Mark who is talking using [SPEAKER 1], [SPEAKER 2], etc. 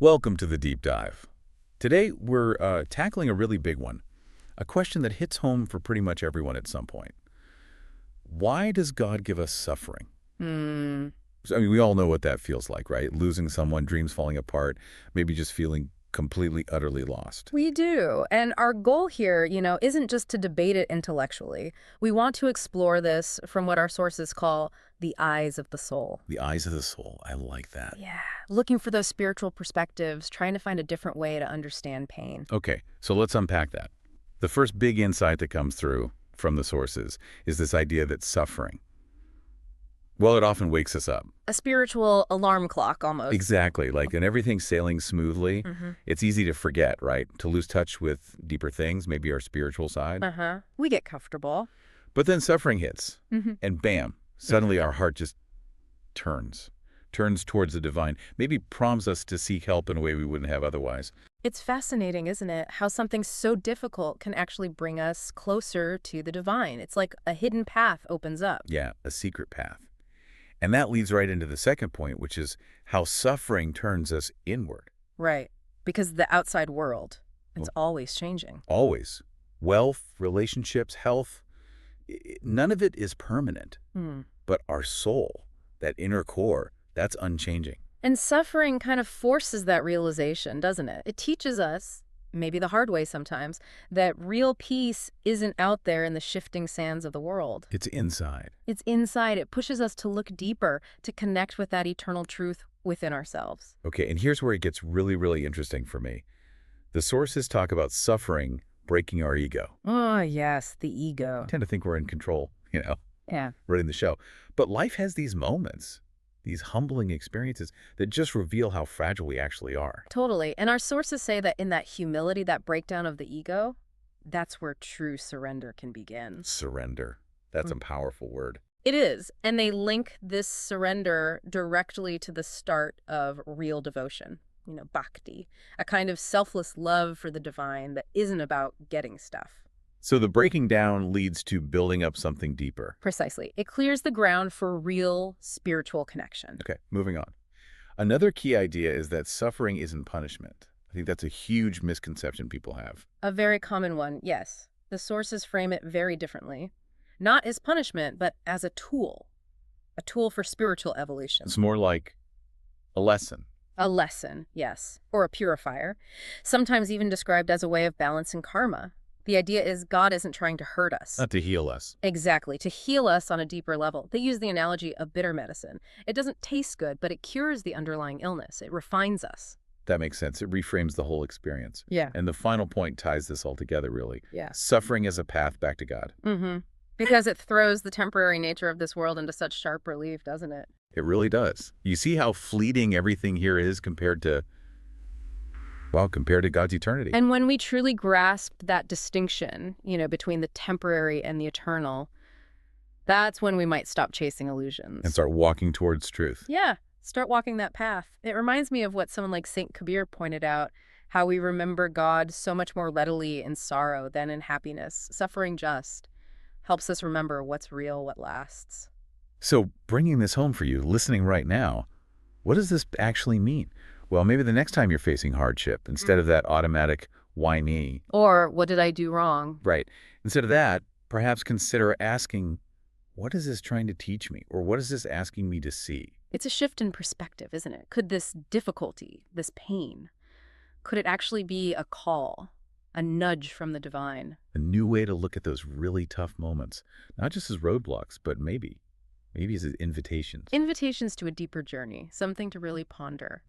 [SPEAKER 1] Welcome to the deep dive. Today, we're tackling a really big one, a question that hits home for pretty much everyone at some point. Why does God give us suffering?
[SPEAKER 2] Hmm.
[SPEAKER 1] I mean, we all know what that feels like, right? Losing someone, dreams falling apart, maybe just feeling completely, utterly lost.
[SPEAKER 2] We do. And our goal here, isn't just to debate it intellectually. We want to explore this from what our sources call the eyes of the soul.
[SPEAKER 1] The eyes of the soul, I like that.
[SPEAKER 2] Yeah. Looking for those spiritual perspectives, trying to find a different way to understand pain.
[SPEAKER 1] Okay, so let's unpack that. The first big insight that comes through from the sources is this idea that suffering, well, it often wakes us up.
[SPEAKER 2] A spiritual alarm clock, almost.
[SPEAKER 1] Exactly. Like, when everything's sailing smoothly,
[SPEAKER 2] Mm-hmm.
[SPEAKER 1] it's easy to forget, right? To lose touch with deeper things, maybe our spiritual side.
[SPEAKER 2] Uh-huh. We get comfortable.
[SPEAKER 1] But then suffering hits,
[SPEAKER 2] Mm-hmm.
[SPEAKER 1] and bam, suddenly our heart just turns towards the divine, maybe prompts us to seek help in a way we wouldn't have otherwise.
[SPEAKER 2] It's fascinating, isn't it? How something so difficult can actually bring us closer to the divine. It's like a hidden path opens up.
[SPEAKER 1] Yeah, a secret path. And that leads right into the second point, which is how suffering turns us inward.
[SPEAKER 2] Right. Because the outside world, it's
[SPEAKER 1] Well,
[SPEAKER 2] always changing.
[SPEAKER 1] always. Wealth, relationships, health, none of it is permanent.
[SPEAKER 2] Hmm.
[SPEAKER 1] But our soul, that inner core, that's unchanging.
[SPEAKER 2] And suffering kind of forces that realization, doesn't it? It teaches us, maybe the hard way sometimes, that real peace isn't out there in the shifting sands of the world.
[SPEAKER 1] It's inside.
[SPEAKER 2] It's inside. It pushes us to look deeper, to connect with that eternal truth within ourselves.
[SPEAKER 1] Okay, and here's where it gets really, really interesting for me. The sources talk about suffering breaking our ego.
[SPEAKER 2] Oh, yes, the ego.
[SPEAKER 1] I tend to think we're in control,
[SPEAKER 2] Yeah.
[SPEAKER 1] running the show. But life has these moments, these humbling experiences that just reveal how fragile we actually are.
[SPEAKER 2] Totally. And our sources say that in that humility, that breakdown of the ego, that's where true surrender can begin.
[SPEAKER 1] Surrender. That's a powerful word.
[SPEAKER 2] It is. And they link this surrender directly to the start of real devotion, bhakti, a kind of selfless love for the divine that isn't about getting stuff.
[SPEAKER 1] So the breaking down leads to building up something deeper.
[SPEAKER 2] Precisely. It clears the ground for real spiritual connection.
[SPEAKER 1] Okay, moving on. Another key idea is that suffering isn't punishment. I think that's a huge misconception people have.
[SPEAKER 2] A very common one, yes. The sources frame it very differently. Not as punishment, but as a tool for spiritual evolution.
[SPEAKER 1] It's more like a lesson.
[SPEAKER 2] A lesson, yes, or a purifier, sometimes even described as a way of balancing karma. The idea is God isn't trying to hurt us.
[SPEAKER 1] Not to heal us.
[SPEAKER 2] Exactly, to heal us on a deeper level. They use the analogy of bitter medicine. It doesn't taste good, but it cures the underlying illness. It refines us.
[SPEAKER 1] That makes sense. It reframes the whole experience.
[SPEAKER 2] Yeah.
[SPEAKER 1] And the final point ties this all together, really.
[SPEAKER 2] Yeah.
[SPEAKER 1] Suffering as a path back to God.
[SPEAKER 2] Mm-hmm. Because it throws the temporary nature of this world into such sharp relief, doesn't it?
[SPEAKER 1] It really does. You see how fleeting everything here is compared to God's eternity.
[SPEAKER 2] And when we truly grasp that distinction, between the temporary and the eternal, that's when we might stop chasing illusions.
[SPEAKER 1] And start walking towards truth.
[SPEAKER 2] Yeah, start walking that path. It reminds me of what someone like Saint Kabir pointed out, how we remember God so much more readily in sorrow than in happiness. Suffering just helps us remember what's real, what lasts.
[SPEAKER 1] So bringing this home for you, listening right now, what does this actually mean? Well, maybe the next time you're facing hardship, instead of that automatic, why me?
[SPEAKER 2] Or, what did I do wrong?
[SPEAKER 1] Right. Instead of that, perhaps consider asking, what is this trying to teach me? Or what is this asking me to see?
[SPEAKER 2] It's a shift in perspective, isn't it? Could this difficulty, this pain, could it actually be a call, a nudge from the divine?
[SPEAKER 1] A new way to look at those really tough moments, not just as roadblocks, but maybe as invitations.
[SPEAKER 2] Invitations to a deeper journey, something to really ponder.